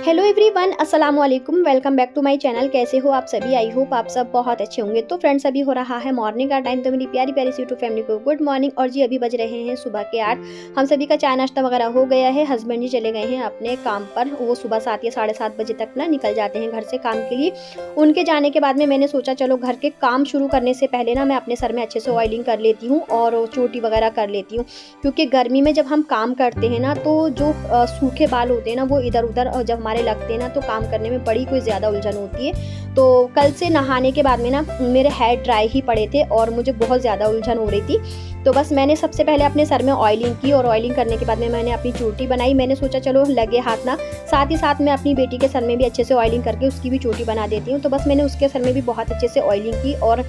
Hello everyone, अस्सलाम वालेकुम। Welcome back to my channel. कैसे हो आप सभी? आई होप आप सब बहुत अच्छे होंगे। तो फ्रेंड्स, अभी हो रहा है मॉर्निंग का टाइम। तो मेरी प्यारी प्यारी सी यूट्यूब फैमिली को गुड मॉर्निंग। और जी अभी बज रहे हैं सुबह के 8। हम सभी का चाय नाश्ता वगैरह हो गया है। हस्बैंड जी चले गए हैं अपने काम पर। वो सुबह 7 या 7:30 बजे तक ना निकल जाते हैं घर से काम के लिए। उनके जाने के बाद में मैंने सोचा चलो घर के काम शुरू करने से पहले ना मैं अपने सर में अच्छे से ऑयलिंग कर लेती हूँ और चोटी वगैरह कर लेती हूँ, क्योंकि गर्मी में जब हम काम करते हैं ना तो जो सूखे बाल होते हैं ना वो इधर उधर जब हमारे लगते हैं ना तो काम करने में बड़ी कोई ज़्यादा उलझन होती है। तो कल से नहाने के बाद में ना मेरे हेयर ड्राई ही पड़े थे और मुझे बहुत ज़्यादा उलझन हो रही थी। तो बस मैंने सबसे पहले अपने सर में ऑयलिंग की और ऑयलिंग करने के बाद में मैंने अपनी चोटी बनाई। मैंने सोचा चलो लगे हाथ ना, साथ ही साथ मैं अपनी बेटी के सर में भी अच्छे से ऑयलिंग करके उसकी भी चोटी बना देती हूँ। तो बस मैंने उसके सर में भी बहुत अच्छे से ऑयलिंग की और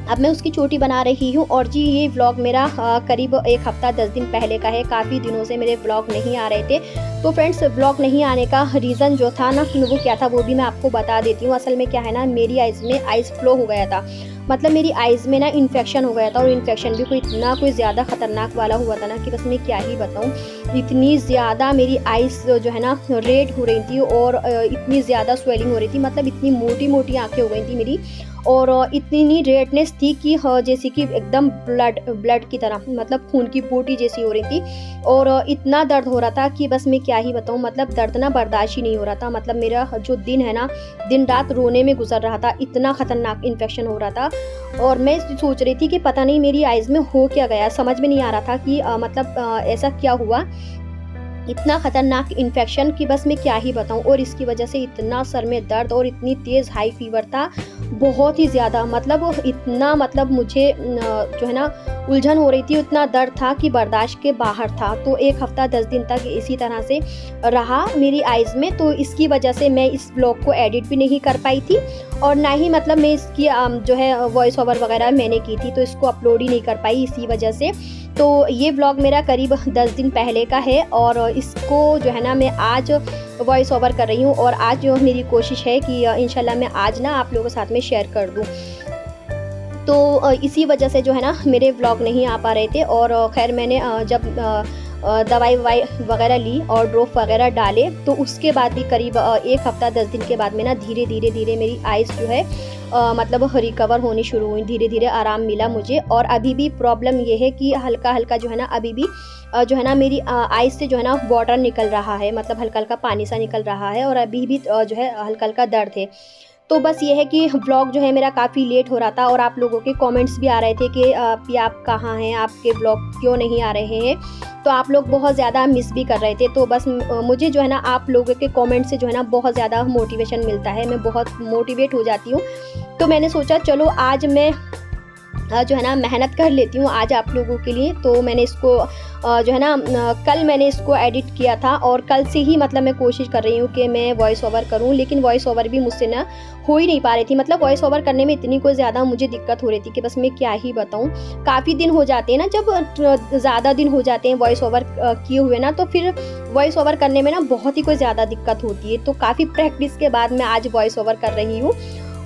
अब मैं उसकी चोटी बना रही हूँ। और जी ये व्लॉग मेरा करीब 1 हफ्ता 10 दिन पहले का है। काफ़ी दिनों से मेरे व्लॉग नहीं आ रहे थे। तो फ्रेंड्स, व्लॉग नहीं आने का रीज़न जो था ना वो क्या था वो भी मैं आपको बता देती हूँ। असल में क्या है ना, मेरी आइज़ में आइज़ फ्लो हो गया था। मतलब मेरी आइज़ में ना इन्फेक्शन हो गया था और इन्फेक्शन भी कोई ज़्यादा ख़तरनाक वाला हुआ था ना कि बस मैं क्या ही बताऊँ। इतनी ज़्यादा मेरी आइज़ जो है ना रेड हो रही थी और इतनी ज़्यादा स्वेलिंग हो रही थी। मतलब इतनी मोटी मोटी आँखें हो गई थी मेरी और इतनी रेडनेस थी कि जैसे कि एकदम ब्लड की तरह, मतलब खून की बूटी जैसी हो रही थी। और इतना दर्द हो रहा था कि बस मैं क्या ही बताऊँ। मतलब दर्द ना बर्दाश्त ही नहीं हो रहा था। मतलब मेरा जो दिन है ना, दिन रात रोने में गुजर रहा था। इतना ख़तरनाक इन्फेक्शन हो रहा था और मैं सोच रही थी कि पता नहीं मेरी आइज़ में हो क्या गया। समझ में नहीं आ रहा था कि ऐसा क्या हुआ। इतना ख़तरनाक इन्फेक्शन कि बस मैं क्या ही बताऊँ। और इसकी वजह से इतना सर में दर्द और इतनी तेज़ हाई फीवर था, बहुत ही ज़्यादा। मतलब इतना मुझे जो है ना उलझन हो रही थी, इतना दर्द था कि बर्दाश्त के बाहर था। तो 1 हफ्ता 10 दिन तक इसी तरह से रहा मेरी आइज़ में। तो इसकी वजह से मैं इस ब्लॉग को एडिट भी नहीं कर पाई थी और ना ही मैं इसकी जो है वॉइस ओवर वगैरह मैंने की थी, तो इसको अपलोड ही नहीं कर पाई इसी वजह से। तो ये व्लॉग मेरा करीब 10 दिन पहले का है और इसको जो है ना मैं आज वॉइस ओवर कर रही हूँ और आज जो मेरी कोशिश है कि इंशाल्लाह मैं आज ना आप लोगों के साथ में शेयर कर दूँ। तो इसी वजह से जो है ना मेरे व्लॉग नहीं आ पा रहे थे। और खैर मैंने जब दवाई वगैरह ली और ड्रॉप वगैरह डाले तो उसके बाद भी करीब 1 हफ्ता 10 दिन के बाद में ना धीरे धीरे मेरी आइज़ जो है रिकवर होनी शुरू हुई। धीरे धीरे आराम मिला मुझे। और अभी भी प्रॉब्लम ये है कि हल्का हल्का जो है ना अभी भी जो है ना मेरी आइज़ से जो है ना वाटर निकल रहा है, मतलब हल्का हल्का पानी सा निकल रहा है और अभी भी जो है हल्का हल्का दर्द है। तो बस ये है कि व्लॉग जो है मेरा काफ़ी लेट हो रहा था और आप लोगों के कमेंट्स भी आ रहे थे कि आप कहाँ हैं, आपके व्लॉग क्यों नहीं आ रहे हैं। तो आप लोग बहुत ज़्यादा मिस भी कर रहे थे। तो बस मुझे जो है ना आप लोगों के कमेंट से जो है ना बहुत ज़्यादा मोटिवेशन मिलता है, मैं बहुत मोटिवेट हो जाती हूँ। तो मैंने सोचा चलो आज मैं जो है ना मेहनत कर लेती हूँ आज आप लोगों के लिए। तो मैंने इसको जो है ना कल मैंने इसको एडिट किया था और कल से ही मैं कोशिश कर रही हूँ कि मैं वॉइस ओवर करूँ, लेकिन वॉइस ओवर भी मुझसे ना हो ही नहीं पा रही थी। मतलब वॉइस ओवर करने में इतनी कोई ज़्यादा मुझे दिक्कत हो रही थी कि बस मैं क्या ही बताऊँ। काफ़ी दिन हो जाते हैं ना, जब ज़्यादा दिन हो जाते हैं वॉइस ओवर किए हुए ना, तो फिर वॉइस ओवर करने में ना बहुत ही कोई ज़्यादा दिक्कत होती है। तो काफ़ी प्रैक्टिस के बाद मैं आज वॉइस ओवर कर रही हूँ।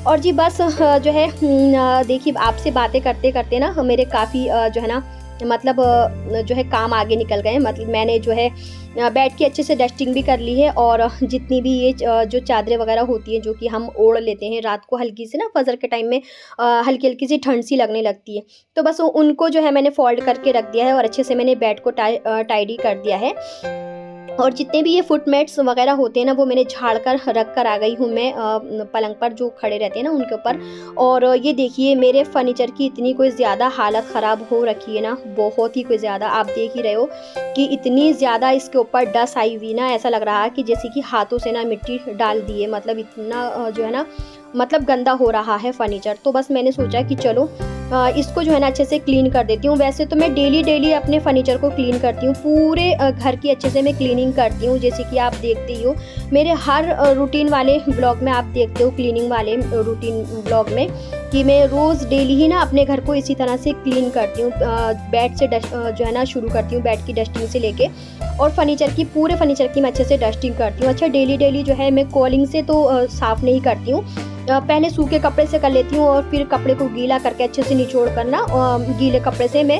और जी बस जो है देखिए आपसे बातें करते करते ना मेरे काफ़ी जो है ना जो है काम आगे निकल गए। मतलब मैंने जो है बेड की अच्छे से डस्टिंग भी कर ली है और जितनी भी ये जो चादरें वगैरह होती हैं जो कि हम ओढ़ लेते हैं रात को, हल्की सी ना फजर के टाइम में हल्की हल्की सी ठंड सी लगने लगती है, तो बस उनको जो है मैंने फोल्ड करके रख दिया है और अच्छे से मैंने बेड को टाइडी कर दिया है। और जितने भी ये फुट मैट्स वगैरह होते हैं ना वो मैंने झाड़ कर रख कर आ गई हूँ मैं पलंग पर जो खड़े रहते हैं ना उनके ऊपर। और ये देखिए मेरे फर्नीचर की इतनी कोई ज़्यादा हालत ख़राब हो रखी है ना, बहुत ही कोई ज़्यादा। आप देख ही रहे हो कि इतनी ज़्यादा इसके ऊपर डस्ट आई हुई ना, ऐसा लग रहा है कि जैसे कि हाथों से ना मिट्टी डाल दी है। मतलब इतना जो है ना गंदा हो रहा है फर्नीचर। तो बस मैंने सोचा कि चलो इसको जो है ना अच्छे से क्लीन कर देती हूँ। वैसे तो मैं डेली अपने फर्नीचर को क्लीन करती हूँ, पूरे घर की अच्छे से मैं क्लीनिंग करती हूँ। जैसे कि आप देखते ही हो मेरे हर रूटीन वाले ब्लॉग में आप देखते हो, क्लीनिंग वाले रूटीन ब्लॉग में, कि मैं रोज़ डेली ही ना अपने घर को इसी तरह से क्लीन करती हूँ। बेड से जो है ना शुरू करती हूँ, बेड की डस्टिंग से लेके और पूरे फर्नीचर की मैं अच्छे से डस्टिंग करती हूँ। अच्छा डेली जो है मैं कॉलिंग से तो साफ़ नहीं करती हूँ, पहले सूखे कपड़े से कर लेती हूँ और फिर कपड़े को गीला करके अच्छे से निचोड़ कर ना गीले कपड़े से मैं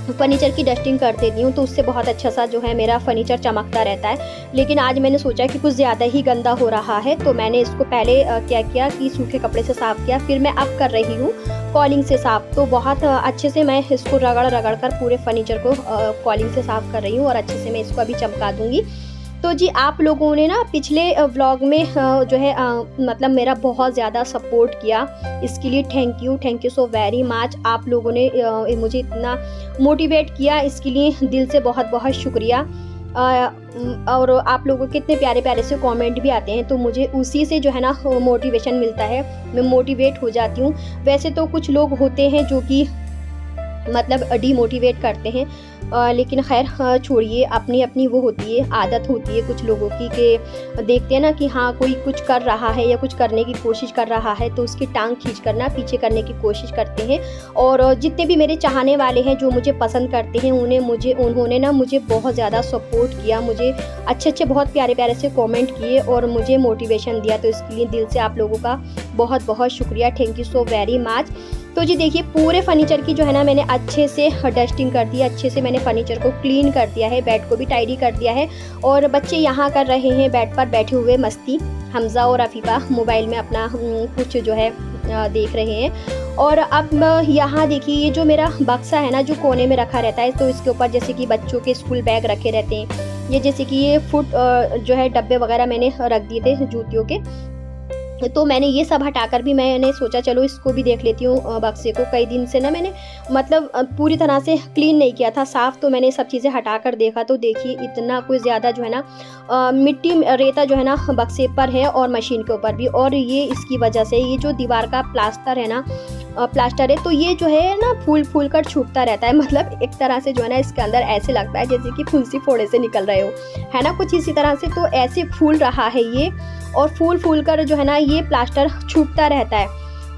फर्नीचर की डस्टिंग कर देती हूँ, तो उससे बहुत अच्छा सा जो है मेरा फर्नीचर चमकता रहता है। लेकिन आज मैंने सोचा कि कुछ ज़्यादा ही गंदा हो रहा है, तो मैंने इसको पहले क्या किया कि सूखे कपड़े से साफ़ किया, फिर मैं अब कर रही हूँ कॉलिंग से साफ़। तो बहुत अच्छे से मैं इसको रगड़ कर पूरे फर्नीचर को कॉलिंग से साफ़ कर रही हूँ और अच्छे से मैं इसको अभी चमका दूँगी। तो जी, आप लोगों ने ना पिछले व्लॉग में जो है मतलब मेरा बहुत ज़्यादा सपोर्ट किया, इसके लिए thank you so very much. आप लोगों ने मुझे इतना मोटिवेट किया, इसके लिए दिल से बहुत बहुत शुक्रिया। और आप लोगों के इतने प्यारे प्यारे से कमेंट भी आते हैं, तो मुझे उसी से जो है ना मोटिवेशन मिलता है, मैं मोटिवेट हो जाती हूँ। वैसे तो कुछ लोग होते हैं जो कि मतलब डीमोटिवेट करते हैं, लेकिन खैर छोड़िए, अपनी अपनी वो होती है, आदत होती है कुछ लोगों की कि देखते हैं ना कि हाँ कोई कुछ कर रहा है या कुछ करने की कोशिश कर रहा है, तो उसकी टांग खींच कर ना पीछे करने की कोशिश करते हैं। और जितने भी मेरे चाहने वाले हैं जो मुझे पसंद करते हैं, उन्होंने ना मुझे बहुत ज़्यादा सपोर्ट किया, मुझे अच्छे बहुत प्यारे प्यारे से कॉमेंट किए और मुझे मोटिवेशन दिया। तो इसके लिए दिल से आप लोगों का बहुत बहुत शुक्रिया, thank you so very much. तो जी देखिए, पूरे फर्नीचर की जो है ना मैंने अच्छे से डस्टिंग कर दी है, अच्छे से मैंने फर्नीचर को क्लीन कर दिया है, बेड को भी टाइडी कर दिया है। और बच्चे यहाँ कर रहे हैं बेड पर बैठे हुए मस्ती, हमज़ा और अफीफ़ा मोबाइल में अपना कुछ जो है देख रहे हैं। और अब यहाँ देखिए, ये जो मेरा बक्सा है ना जो कोने में रखा रहता है, तो इसके ऊपर जैसे कि बच्चों के स्कूल बैग रखे रहते हैं, ये जैसे कि ये फुट जो है डब्बे वगैरह मैंने रख दिए थे जूतियों के, तो मैंने ये सब हटाकर भी मैंने सोचा चलो इसको भी देख लेती हूँ बक्से को। कई दिन से ना मैंने मतलब पूरी तरह से क्लीन नहीं किया था साफ़, तो मैंने सब चीज़ें हटाकर देखा, तो देखिए इतना कोई ज़्यादा जो है ना मिट्टी रेता जो है ना बक्से पर है और मशीन के ऊपर भी। और ये इसकी वजह से ये जो दीवार का प्लास्टर है ना प्लास्टर है, तो ये जो है ना फूल कर छूटता रहता है। मतलब एक तरह से जो है ना इसके अंदर ऐसे लगता है जैसे कि फुंसी फोड़े से निकल रहे हो, है ना, कुछ इसी तरह से। तो ऐसे फूल रहा है ये, और फूल कर जो है ना ये प्लास्टर छूटता रहता है,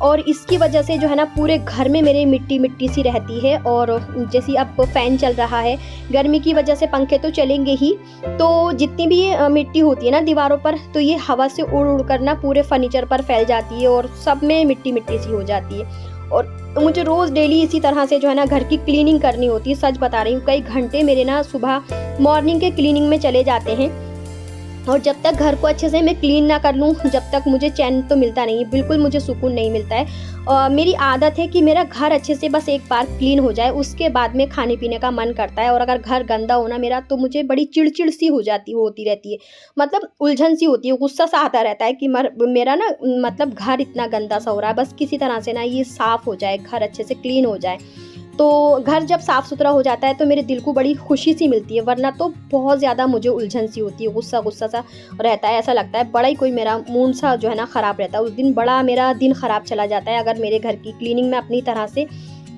और इसकी वजह से जो है ना पूरे घर में मेरे मिट्टी सी रहती है। और जैसे अब फ़ैन चल रहा है, गर्मी की वजह से पंखे तो चलेंगे ही, तो जितनी भी मिट्टी होती है ना दीवारों पर, तो ये हवा से उड़ कर ना पूरे फर्नीचर पर फैल जाती है और सब में मिट्टी सी हो जाती है। और मुझे रोज़ डेली इसी तरह से जो है ना घर की क्लीनिंग करनी होती है। सच बता रही हूँ, कई घंटे मेरे ना सुबह मॉर्निंग के क्लीनिंग में चले जाते हैं, और जब तक घर को अच्छे से मैं क्लीन ना कर लूँ, जब तक मुझे चैन तो मिलता नहीं है, बिल्कुल मुझे सुकून नहीं मिलता है। मेरी आदत है कि मेरा घर अच्छे से बस एक बार क्लीन हो जाए, उसके बाद में खाने पीने का मन करता है। और अगर घर गंदा हो ना मेरा, तो मुझे बड़ी चिड़चिड़ सी होती रहती है, मतलब उलझन सी होती है, गुस्सा सा आता रहता है कि मेरा ना मतलब घर इतना गंदा सा हो रहा है, बस किसी तरह से ना ये साफ़ हो जाए, घर अच्छे से क्लीन हो जाए। तो घर जब साफ़ सुथरा हो जाता है तो मेरे दिल को बड़ी खुशी सी मिलती है, वरना तो बहुत ज़्यादा मुझे उलझन सी होती है, गुस्सा सा रहता है। ऐसा लगता है बड़ा ही कोई मेरा मूड सा जो है ना ख़राब रहता है, उस दिन बड़ा मेरा दिन ख़राब चला जाता है। अगर मेरे घर की क्लीनिंग में अपनी तरह से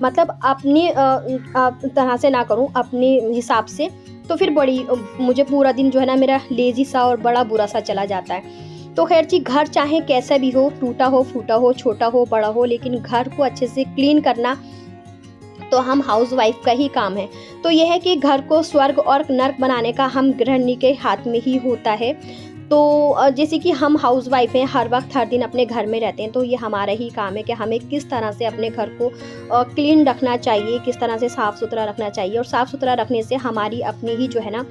मतलब अपनी तरह से ना करूँ, अपने हिसाब से, तो फिर बड़ी मुझे पूरा दिन जो है ना मेरा लेज़ी सा और बड़ा बुरा सा चला जाता है। तो खैर जी, घर चाहे कैसा भी हो, टूटा हो, फूटा हो, छोटा हो, बड़ा हो, लेकिन घर को अच्छे से क्लीन करना तो हम हाउसवाइफ का ही काम है। तो यह है कि घर को स्वर्ग और नर्क बनाने का हम गृहिणी के हाथ में ही होता है। तो जैसे कि हम हाउसवाइफ हैं, हर वक्त हर दिन अपने घर में रहते हैं, तो ये हमारा ही काम है कि हमें किस तरह से अपने घर को क्लीन रखना चाहिए, किस तरह से साफ़ सुथरा रखना चाहिए। और साफ़ सुथरा रखने से हमारी अपनी ही जो है ना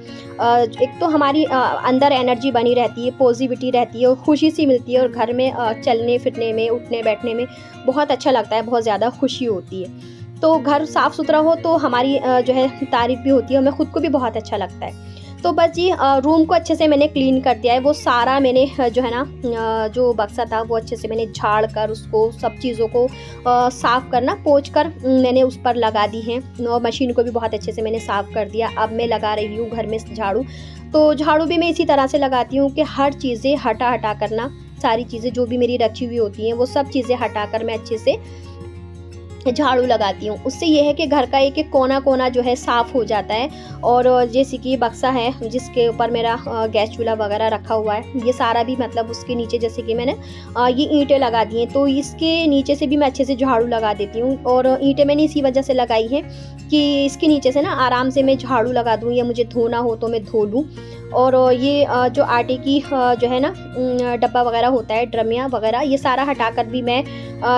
एक तो हमारी अंदर एनर्जी बनी रहती है, पॉजिटिविटी रहती है और खुशी सी मिलती है, और घर में चलने फिरने में, उठने बैठने में बहुत अच्छा लगता है, बहुत ज़्यादा खुशी होती है। तो घर साफ़ सुथरा हो तो हमारी जो है तारीफ़ भी होती है, हमें ख़ुद को भी बहुत अच्छा लगता है। तो बस जी, रूम को अच्छे से मैंने क्लीन कर दिया है। वो सारा मैंने जो है ना जो बक्सा था वो अच्छे से मैंने झाड़ कर उसको सब चीज़ों को साफ़ करना पोंछ कर मैंने उस पर लगा दी हैं, और मशीन को भी बहुत अच्छे से मैंने साफ़ कर दिया। अब मैं लगा रही हूँ घर में झाड़ू। तो झाड़ू भी मैं इसी तरह से लगाती हूँ कि हर चीज़ें हटा करना, सारी चीज़ें जो भी मेरी रखी हुई होती हैं वो सब चीज़ें हटा कर मैं अच्छे से झाड़ू लगाती हूँ। उससे ये है कि घर का एक एक कोना जो है साफ़ हो जाता है। और जैसे कि बक्सा है जिसके ऊपर मेरा गैस चूल्हा वगैरह रखा हुआ है, ये सारा भी मतलब उसके नीचे जैसे कि मैंने ये ईंटें लगा दी हैं, तो इसके नीचे से भी मैं अच्छे से झाड़ू लगा देती हूँ। और ईंटें मैंने इसी वजह से लगाई हैं कि इसके नीचे से ना आराम से मैं झाड़ू लगा दूँ, या मुझे धोना हो तो मैं धो लूँ। और ये जो आटे की जो है ना डब्बा वगैरह होता है, ड्रमिया वगैरह, ये सारा हटाकर भी मैं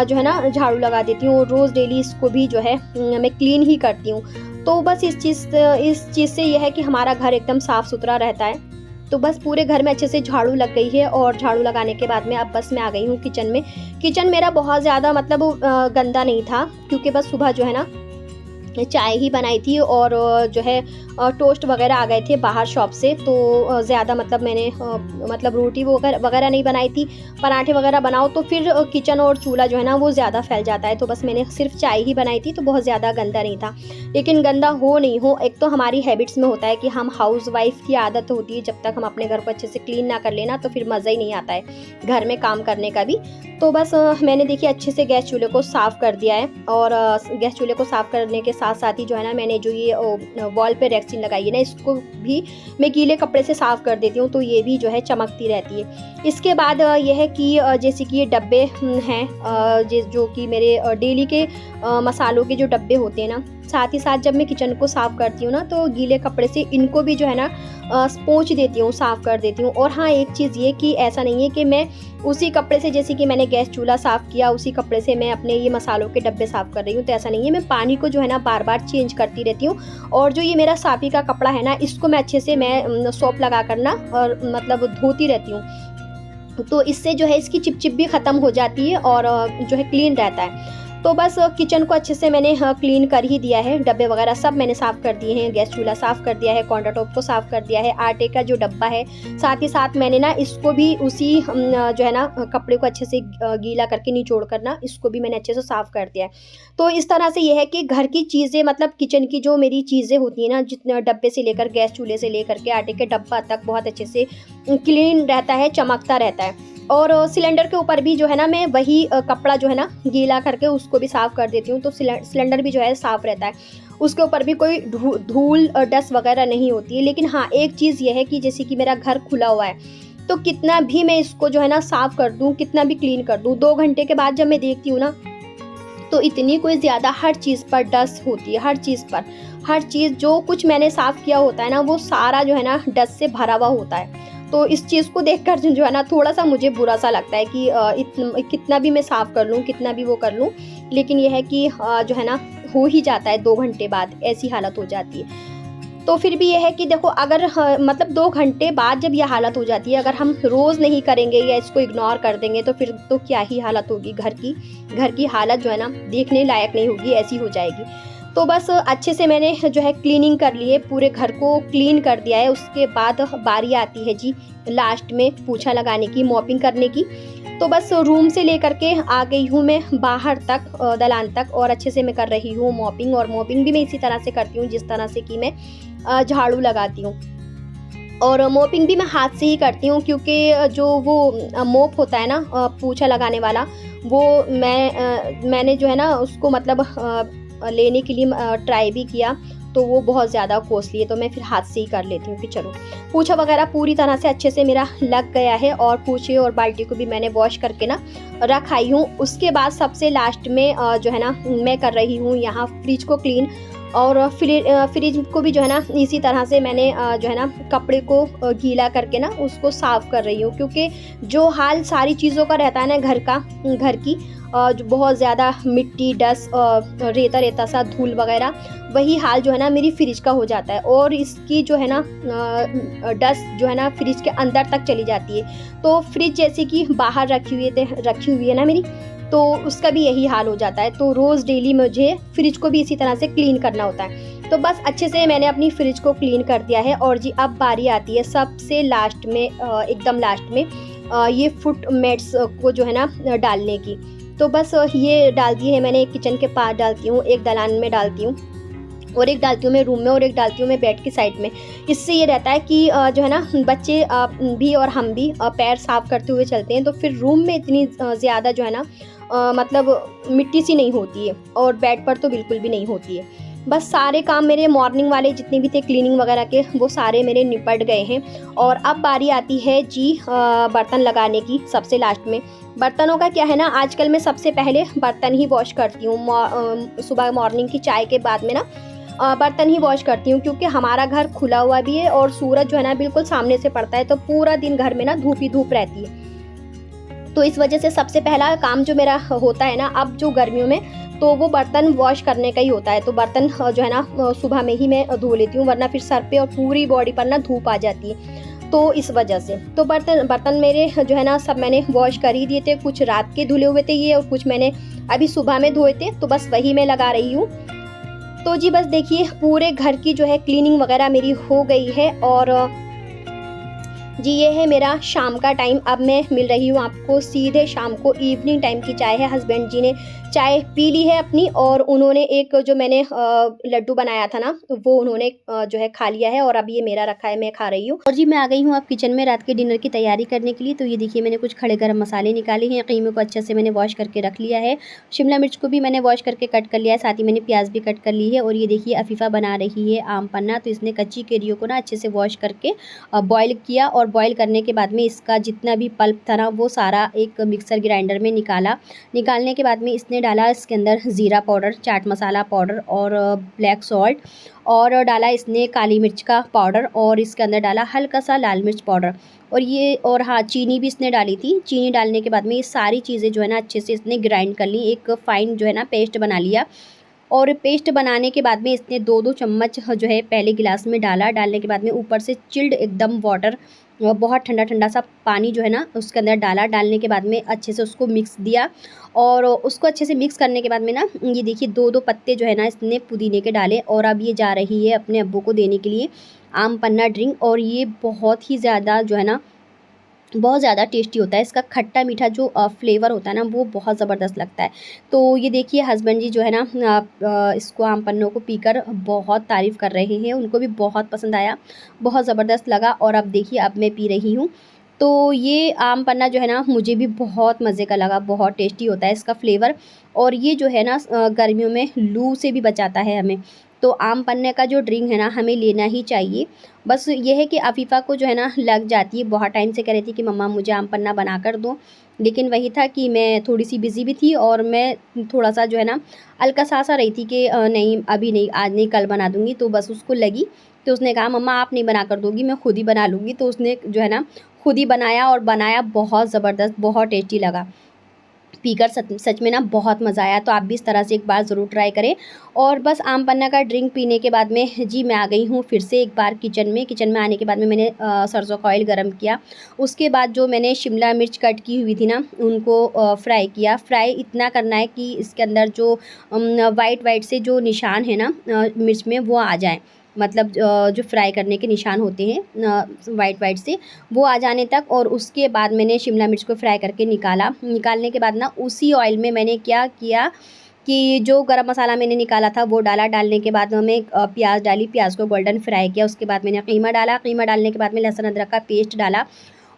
जो है ना झाड़ू लगा देती हूँ। रोज़ डेली इसको भी जो है मैं क्लीन ही करती हूँ। तो बस इस चीज़ से यह है कि हमारा घर एकदम साफ़ सुथरा रहता है। तो बस पूरे घर में अच्छे से झाड़ू लग गई है, और झाड़ू लगाने के बाद में अब बस मैं आ गई हूँ किचन में। किचन मेरा बहुत ज़्यादा मतलब गंदा नहीं था, क्योंकि बस सुबह जो है ना चाय ही बनाई थी, और जो है टोस्ट वगैरह आ गए थे बाहर शॉप से, तो ज़्यादा मतलब मैंने मतलब रोटी वगैरह नहीं बनाई थी। पराठे वगैरह बनाओ तो फिर किचन और चूल्हा जो है ना वो ज़्यादा फैल जाता है, तो बस मैंने सिर्फ चाय ही बनाई थी, तो बहुत ज़्यादा गंदा नहीं था। लेकिन गंदा हो नहीं हो, एक तो हमारी हैबिट्स में होता है कि हम हाउस वाइफ की आदत होती है, जब तक हम अपने घर को अच्छे से क्लीन ना कर लेना तो फिर मज़ा ही नहीं आता है घर में काम करने का भी। तो बस मैंने देखिए अच्छे से गैस चूल्हे को साफ़ कर दिया है, और गैस चूल्हे को साफ़ करने के साथ साथ ही जो है ना मैंने जो ये वॉल पे रेक्सीन लगाई है ना, इसको भी मैं गीले कपड़े से साफ़ कर देती हूँ, तो ये भी जो है चमकती रहती है। इसके बाद यह है कि जैसे कि ये डब्बे हैं, जो कि मेरे डेली के मसालों के जो डब्बे होते हैं ना, साथ ही साथ जब मैं किचन को साफ़ करती हूँ ना तो गीले कपड़े से इनको भी जो है ना पोंछ देती हूँ, साफ़ कर देती हूँ। और हाँ, एक चीज़ ये कि ऐसा नहीं है कि मैं उसी कपड़े से, जैसे कि मैंने गैस चूल्हा साफ़ किया उसी कपड़े से मैं अपने ये मसालों के डब्बे साफ़ कर रही हूँ, तो ऐसा नहीं है। मैं पानी को जो है ना बार बार चेंज करती रहती हूँ, और जो ये मेरा साफ़ी का कपड़ा है ना, इसको मैं अच्छे से मैं सौंफ लगा कर ना और मतलब धोती रहती हूँ, तो इससे जो है इसकी चिपचिप भी ख़त्म हो जाती है, और जो है क्लीन रहता है। तो बस किचन को अच्छे से मैंने क्लीन कर ही दिया है, डब्बे वगैरह सब मैंने साफ़ कर दिए हैं, गैस चूल्हा साफ़ कर दिया है, काउंटर टॉप को साफ़ कर दिया है, आटे का जो डब्बा है साथ ही साथ मैंने ना इसको भी उसी जो है ना कपड़े को अच्छे से गीला करके निचोड़ कर ना इसको भी मैंने अच्छे से साफ़ कर दिया है। तो इस तरह से यह है कि घर की चीज़ें, मतलब किचन की जो मेरी चीज़ें होती हैं ना, जितने डब्बे से लेकर, गैस चूल्हे से लेकर के आटे के डब्बा तक बहुत अच्छे से क्लीन रहता है, चमकता रहता है। और सिलेंडर के ऊपर भी जो है ना मैं वही कपड़ा जो है ना गीला करके उसको भी साफ़ कर देती हूँ, तो सिलेंडर भी जो है साफ़ रहता है, उसके ऊपर भी कोई धूल डस्ट वगैरह नहीं होती है। लेकिन हाँ, एक चीज़ यह है कि जैसे कि मेरा घर खुला हुआ है, तो कितना भी मैं इसको जो है ना साफ़ कर दूँ, कितना भी क्लीन कर दूँ, 2 घंटे के बाद जब मैं देखती हूँ ना, तो इतनी कोई ज़्यादा हर चीज़ पर डस्ट होती है, हर चीज़ पर, हर चीज़ जो कुछ मैंने साफ़ किया होता है ना, वो सारा जो है ना डस्ट से भरा हुआ होता है। तो इस चीज़ को देखकर जो है ना थोड़ा-सा मुझे बुरा सा लगता है कि कितना भी मैं साफ़ कर लूँ, कितना भी वो कर लूँ, लेकिन ये है कि जो है ना हो ही जाता है 2 घंटे बाद, ऐसी हालत हो जाती है। तो फिर भी ये है कि देखो, अगर मतलब 2 घंटे बाद जब ये हालत हो जाती है, अगर हम रोज़ नहीं करेंगे या इसको इग्नोर कर देंगे, तो फिर तो क्या ही हालत होगी घर की हालत जो है ना देखने लायक नहीं होगी, ऐसी हो जाएगी। तो बस अच्छे से मैंने जो है क्लीनिंग कर ली है, पूरे घर को क्लीन कर दिया है। उसके बाद बारी आती है जी लास्ट में पोछा लगाने की, मॉपिंग करने की। तो बस रूम से लेकर के आ गई हूँ मैं बाहर तक, दलान तक, और अच्छे से मैं कर रही हूँ मॉपिंग। और मॉपिंग भी मैं इसी तरह से करती हूँ जिस तरह से कि मैं झाड़ू लगाती हूँ, और मॉपिंग भी मैं हाथ से ही करती हूँ, क्योंकि जो वो मोप होता है ना पोछा लगाने वाला, वो मैंने जो है ना उसको मतलब लेने के लिए ट्राई भी किया, तो वो बहुत ज़्यादा कॉस्टली है, तो मैं फिर हाथ से ही कर लेती हूँ कि चलो। पोछा वगैरह पूरी तरह से अच्छे से मेरा लग गया है, और पोछे और बाल्टी को भी मैंने वॉश करके ना रख आई हूँ। उसके बाद सबसे लास्ट में जो है ना मैं कर रही हूँ यहाँ फ्रिज को क्लीन, और फ्रिज को भी जो है ना इसी तरह से मैंने जो है ना कपड़े को गीला करके ना उसको साफ़ कर रही हूँ, क्योंकि जो हाल सारी चीज़ों का रहता है ना घर की जो बहुत ज़्यादा मिट्टी, डस्ट, रेता रेता सा, धूल वगैरह, वही हाल जो है ना मेरी फ्रिज का हो जाता है, और इसकी जो है ना डस्ट जो है ना फ्रिज के अंदर तक चली जाती है। तो फ्रिज जैसे कि बाहर रखी हुई है ना मेरी, तो उसका भी यही हाल हो जाता है। तो रोज़ डेली मुझे फ्रिज को भी इसी तरह से क्लीन करना होता है। तो बस अच्छे से मैंने अपनी फ्रिज को क्लीन कर दिया है, और जी अब बारी आती है सबसे लास्ट में, एकदम लास्ट में ये फुट मैट्स को जो है ना डालने की। तो बस ये डाल दिए है मैंने, किचन के पास डालती हूँ, एक दलान में डालती हूँ, और एक डालती हूँ मैं रूम में, और एक डालती हूँ मैं बेड की साइड में। इससे ये रहता है कि जो है ना बच्चे भी और हम भी पैर साफ़ करते हुए चलते हैं, तो फिर रूम में इतनी ज़्यादा जो है ना मतलब मिट्टी सी नहीं होती है, और बेड पर तो बिल्कुल भी नहीं होती है। बस सारे काम मेरे मॉर्निंग वाले जितने भी थे क्लीनिंग वगैरह के, वो सारे मेरे निपट गए हैं। और अब बारी आती है जी बर्तन लगाने की, सबसे लास्ट में। बर्तनों का क्या है ना, आजकल मैं सबसे पहले बर्तन ही वॉश करती हूँ, सुबह मॉर्निंग की चाय के बाद में ना बर्तन ही वॉश करती हूँ, क्योंकि हमारा घर खुला हुआ भी है, और सूरज जो है ना बिल्कुल सामने से पड़ता है, तो पूरा दिन घर में ना धूप ही धूप रहती है। तो इस वजह से सबसे पहला काम जो मेरा होता है ना, अब जो गर्मियों में तो वो बर्तन वॉश करने का ही होता है। तो बर्तन जो है ना सुबह में ही मैं धो लेती हूँ, वरना फिर सर पे और पूरी बॉडी पर ना धूप आ जाती है, तो इस वजह से। तो बर्तन मेरे जो है ना सब मैंने वॉश कर ही दिए थे। कुछ रात के धुले हुए थे ये, और कुछ मैंने अभी सुबह में धोए थे, तो बस वही मैं लगा रही हूँ। तो जी बस देखिए पूरे घर की जो है क्लीनिंग वगैरह मेरी हो गई है। और जी ये है मेरा शाम का टाइम। अब मैं मिल रही हूँ आपको सीधे शाम को। इवनिंग टाइम की चाय है, हस्बैंड जी ने चाय पी ली है अपनी, और उन्होंने एक जो मैंने लड्डू बनाया था ना, वो उन्होंने जो है खा लिया है, और अब ये मेरा रखा है, मैं खा रही हूँ। और जी मैं आ गई हूँ अब किचन में रात के डिनर की तैयारी करने के लिए। तो ये देखिए मैंने कुछ खड़े गरम मसाले निकाले हैं, कीमे को अच्छे से मैंने वॉश करके रख लिया है, शिमला मिर्च को भी मैंने वॉश करके कट कर लिया है, साथ ही मैंने प्याज भी कट कर ली है। और ये देखिए अफीफ़ा बना रही है आम पन्ना। तो इसने कच्ची केरियों को ना अच्छे से वॉश करके बॉयल किया, और बॉयल करने के बाद में इसका जितना भी पल्प था ना वो सारा एक मिक्सर ग्राइंडर में निकाला। निकालने के बाद में इसने डाला इसके अंदर ज़ीरा पाउडर, चाट मसाला पाउडर और ब्लैक सॉल्ट, और डाला इसने काली मिर्च का पाउडर, और इसके अंदर डाला हल्का सा लाल मिर्च पाउडर, और ये और हाँ चीनी भी इसने डाली थी। चीनी डालने के बाद में ये सारी चीज़ें जो है ना अच्छे से इसने ग्राइंड कर ली, एक फ़ाइन जो है ना पेस्ट बना लिया। और पेस्ट बनाने के बाद में इसने 2-2 चम्मच जो है पहले गिलास में डाला। डालने के बाद में ऊपर से चिल्ड एकदम वाटर, बहुत ठंडा ठंडा सा पानी जो है ना उसके अंदर डाला। डालने के बाद में अच्छे से उसको मिक्स दिया, और उसको अच्छे से मिक्स करने के बाद में ना ये देखिए 2-2 पत्ते जो है ना इसने पुदीने के डाले। और अब ये जा रही है अपने अब्बू को देने के लिए आम पन्ना ड्रिंक। और ये बहुत ही ज़्यादा जो है ना बहुत ज़्यादा टेस्टी होता है। इसका खट्टा मीठा जो फ्लेवर होता है ना वो बहुत ज़बरदस्त लगता है। तो ये देखिए हस्बैंड जी जो है ना इसको आम पन्नों को पीकर बहुत तारीफ़ कर रहे हैं, उनको भी बहुत पसंद आया, बहुत ज़बरदस्त लगा। और अब देखिए अब मैं पी रही हूँ। तो ये आम पन्ना जो है ना मुझे भी बहुत मज़े का लगा, बहुत टेस्टी होता है इसका फ्लेवर। और ये जो है ना गर्मियों में लू से भी बचाता है हमें। तो आम पन्ने का जो ड्रिंक है ना हमें लेना ही चाहिए। बस ये है कि अफ़ीफ़ा को जो है ना लग जाती है, बहुत टाइम से कह रही थी कि मम्मा मुझे आम पन्ना बना कर दो, लेकिन वही था कि मैं थोड़ी-सी बिज़ी भी थी, और मैं थोड़ा-सा जो है ना अलकसा-सा रही थी कि नहीं अभी नहीं, आज नहीं, कल बना दूँगी। तो बस उसको लगी, तो उसने कहा मम्मा आप नहीं बना कर दोगी, मैं खुद ही बना लूँगी। तो उसने जो है ना खुद ही बनाया, और बनाया बहुत ज़बरदस्त, बहुत टेस्टी लगा। पीकर सच सच में ना बहुत मज़ा आया। तो आप भी इस तरह से एक बार ज़रूर ट्राई करें। और बस आम पन्ना का ड्रिंक पीने के बाद में जी मैं आ गई हूँ फिर से एक बार किचन में। किचन में आने के बाद में मैंने सरसों का ऑयल गरम किया। उसके बाद जो मैंने शिमला मिर्च कट की हुई थी ना उनको फ्राई किया। फ्राई इतना करना है कि इसके अंदर जो वाइट वाइट से जो निशान है ना मिर्च में वो आ जाएँ। मतलब जो फ्राई करने के निशान होते हैं वाइट वाइट से, वो आ जाने तक। और उसके बाद मैंने शिमला मिर्च को फ्राई करके निकाला। निकालने के बाद ना उसी ऑयल में मैंने क्या किया कि जो गरम मसाला मैंने निकाला था वो डाला। डालने के बाद में प्याज डाली, प्याज को गोल्डन फ्राई किया। उसके बाद मैंने कीमा डाला। कीमा डालने के बाद में लहसुन अदरक का पेस्ट डाला,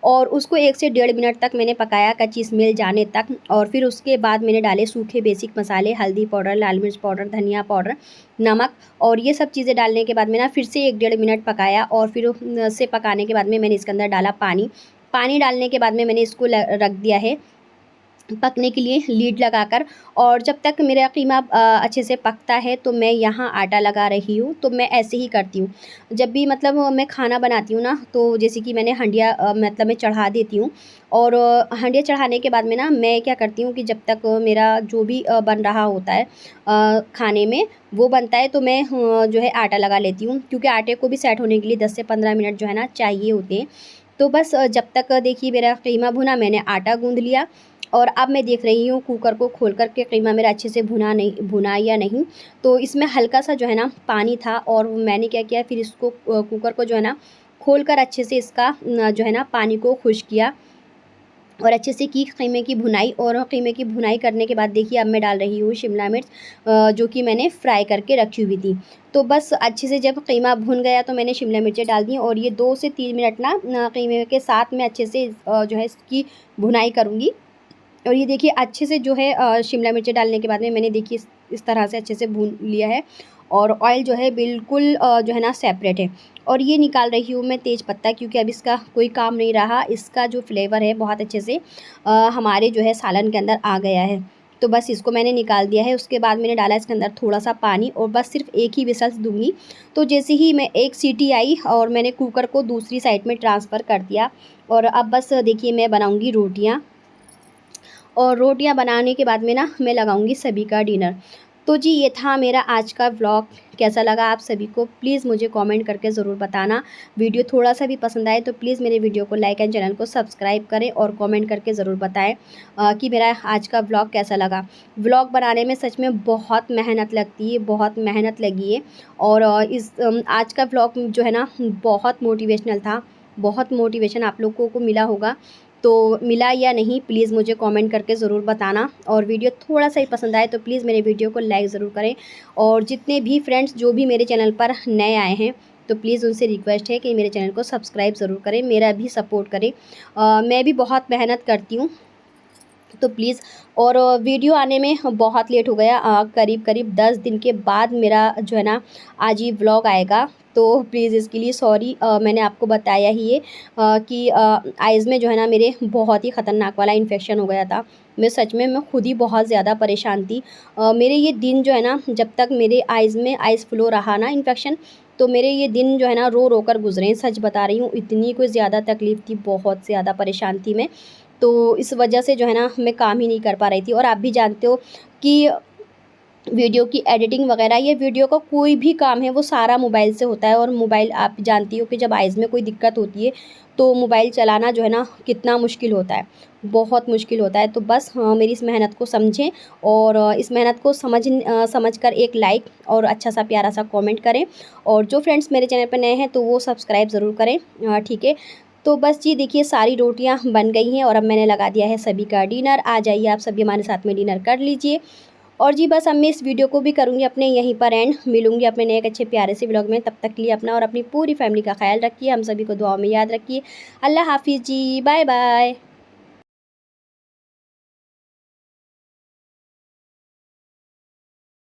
और उसको 1 से 1.5 मिनट तक मैंने पकाया, कच्ची स्मेल जाने तक। और फिर उसके बाद मैंने डाले सूखे बेसिक मसाले, हल्दी पाउडर, लाल मिर्च पाउडर, धनिया पाउडर, नमक, और ये सब चीज़ें डालने के बाद में ना फिर से 1-1.5 मिनट पकाया। और फिर से पकाने के बाद में मैंने इसके अंदर डाला पानी। पानी डालने के बाद में मैंने इसको रख दिया है पकने के लिए लीड लगाकर। और जब तक मेरा कीमा अच्छे से पकता है तो मैं यहाँ आटा लगा रही हूँ। तो मैं ऐसे ही करती हूँ जब भी मतलब मैं खाना बनाती हूँ ना, तो जैसे कि मैंने हंडिया मतलब मैं चढ़ा देती हूँ। और हंडिया चढ़ाने के बाद में ना मैं क्या करती हूँ कि जब तक मेरा जो भी बन रहा होता है खाने में वो बनता है, तो मैं जो है आटा लगा लेती हूँ, क्योंकि आटे को भी सेट होने के लिए 10 से 15 मिनट जो है ना चाहिए होते हैं। तो बस जब तक देखिए मेरा कीमा भुना, मैंने आटा गूँध लिया। और अब मैं देख रही हूँ कुकर को खोल कर के कीमा मेरा अच्छे से भुना या नहीं। तो इसमें हल्का सा जो है ना पानी था, और मैंने क्या किया फिर इसको कुकर को जो है ना खोल कर अच्छे से इसका जो है ना पानी को खुश किया, और अच्छे से की कीमे की भुनाई। और कीमे की भुनाई करने के बाद देखिए अब मैं डाल रही हूँ शिमला मिर्च जो कि मैंने फ्राई करके रखी हुई थी। तो बस अच्छे से जब कीमा भुन गया तो मैंने शिमला मिर्चें डाल दी, और ये 2 से 3 मिनट ना कीमे के साथ में अच्छे से जो है इसकी भुनाई करूँगी। और ये देखिए अच्छे से जो है शिमला मिर्च डालने के बाद में मैंने देखिए इस तरह से अच्छे से भून लिया है, और ऑयल जो है बिल्कुल जो है ना सेपरेट है। और ये निकाल रही हूँ मैं तेज़ पत्ता, क्योंकि अब इसका कोई काम नहीं रहा। इसका जो फ्लेवर है बहुत अच्छे से हमारे जो है सालन के अंदर आ गया है। तो बस इसको मैंने निकाल दिया है। उसके बाद मैंने डाला इसके अंदर थोड़ा सा पानी, और बस सिर्फ एक ही विसल दूँगी। तो जैसे ही मैं एक सीटी आई और मैंने कुकर को दूसरी साइड में ट्रांसफ़र कर दिया। और अब बस देखिए मैं बनाऊँगी रोटियाँ। और रोटियां बनाने के बाद में ना मैं लगाऊंगी सभी का डिनर। तो जी ये था मेरा आज का व्लॉग। कैसा लगा आप सभी को प्लीज़ मुझे कमेंट करके ज़रूर बताना। वीडियो थोड़ा सा भी पसंद आए तो प्लीज़ मेरे वीडियो को लाइक एंड चैनल को सब्सक्राइब करें और कमेंट करके ज़रूर बताएं कि मेरा आज का व्लॉग कैसा लगा। व्लॉग बनाने में सच में बहुत मेहनत लगती है, बहुत मेहनत लगी है। और आज का व्लॉग जो है ना बहुत मोटिवेशनल था, बहुत मोटिवेशन आप लोगों को मिला होगा। तो मिला या नहीं प्लीज़ मुझे कमेंट करके ज़रूर बताना। और वीडियो थोड़ा सा ही पसंद आए तो प्लीज़ मेरे वीडियो को लाइक ज़रूर करें। और जितने भी फ्रेंड्स जो भी मेरे चैनल पर नए आए हैं तो प्लीज़ उनसे रिक्वेस्ट है कि मेरे चैनल को सब्सक्राइब ज़रूर करें, मेरा भी सपोर्ट करें। मैं भी बहुत मेहनत करती हूँ तो प्लीज़। और वीडियो आने में बहुत लेट हो गया, करीब करीब 10 दिन के बाद मेरा जो है ना आज ही व्लॉग आएगा। तो प्लीज़ इसके लिए सॉरी। मैंने आपको बताया ही है कि आइज़ में जो है ना मेरे बहुत ही ख़तरनाक वाला इन्फेक्शन हो गया था। मैं खुद ही बहुत ज़्यादा परेशान थी। मेरे ये दिन जो है ना जब तक मेरे आइज़ में आइज़ फ्लो रहा ना इन्फेक्शन, तो मेरे ये दिन जो है ना रो रो कर गुजरे हैं। सच बता रही हूँ, इतनी कोई ज़्यादा तकलीफ़ थी, बहुत ज़्यादा परेशान थी मैं। तो इस वजह से जो है ना मैं काम ही नहीं कर पा रही थी। और आप भी जानते हो कि वीडियो की एडिटिंग वगैरह, ये वीडियो का कोई भी काम है वो सारा मोबाइल से होता है। और मोबाइल आप जानती हो कि जब आइज़ में कोई दिक्कत होती है तो मोबाइल चलाना जो है ना कितना मुश्किल होता है, बहुत मुश्किल होता है। तो बस मेरी इस मेहनत को समझें और इस मेहनत को समझ कर एक लाइक और अच्छा सा प्यारा सा कमेंट करें। और जो फ्रेंड्स मेरे चैनल पर नए हैं तो वो सब्सक्राइब ज़रूर करें, ठीक है। तो बस जी देखिए सारी रोटियां बन गई हैं और अब मैंने लगा दिया है सभी का डिनर। आ जाइए आप सभी हमारे साथ में डिनर कर लीजिए। और जी बस अब मैं इस वीडियो को भी करूँगी अपने यहीं पर एंड। मिलूंगी अपने नए एक अच्छे प्यारे से व्लॉग में। तब तक के लिए अपना और अपनी पूरी फैमिली का ख्याल रखिए, हम सभी को दुआओं में याद रखिए। अल्लाह हाफिज़ जी, बाय बाय।